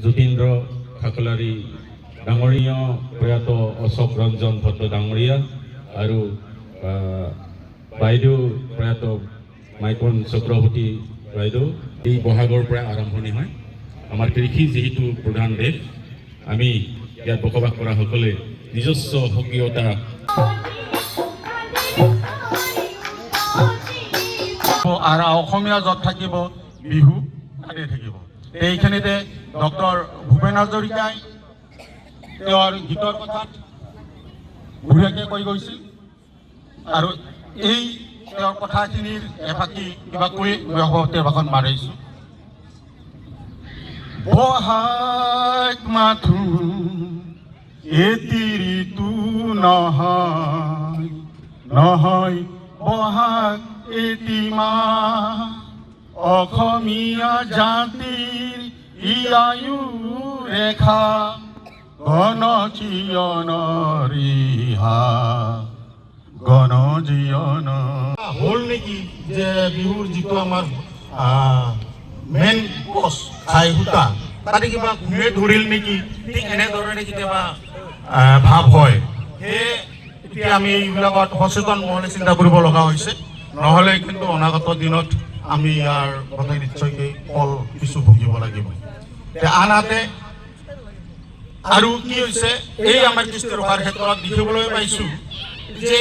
জ্যোতিন্দ্ৰ ঠাকুলাৰী ডাঙৰীয়া, প্ৰয়াত অশোক ৰঞ্জন ভট্ট ডাঙৰীয়া আৰু বাইদেউ প্ৰয়াত মাইকন চক্ৰৱৰ্তী বাইদেউ। এই বহাগৰ পৰা আৰম্ভণি হয়। আমাৰ কৃষি যিহেতু প্ৰধান দেশ, আমি ইয়াত বসবাস কৰা সকলে নিজস্ব স্বকীয়তা আৰু অসমীয়া য'ত থাকিব বিহু তাতে থাকিব। এইখিনিতে ডক্টৰ ভূপেন হাজৰিকাই তেওঁৰ গীতৰ কথাত বঢ়িয়াকৈ কৈ গৈছিল আৰু এই তেওঁৰ কথাখিনিৰ এফাকি কিবা কৈ তেওঁৰ ভাষণ মাৰিছোঁ। বহাগ মাথো এটি ঋতু নহয়, নহয় বহাগ এটি মাহ, অসমীয়া জাতিৰ ই আয়ু ৰেখা, গণজীৱনৰ ৰিহা, গণজীৱন হ'ল নেকি যে বিহুৰ যিটো আমাৰ মেইন কচ খাই সূতা তাতে কিবা ঘূৰে ধৰিল নেকি, ঠিক এনেধৰণে কেতিয়াবা ভাৱ হয়। সেয়ে এতিয়া আমি এইবিলাকত সচেতন মনে চিন্তা কৰিব লগা হৈছে, নহ'লে কিন্তু অনাগত দিনত আমি ইয়াৰ কথা নিশ্চয়কৈ ফল কিছু ভুগিব লাগিব। আনহাতে আৰু কি হৈছে, এই আমাৰ কৃষ্টি ৰখাৰ ক্ষেত্ৰত দেখিবলৈ পাইছোঁ যে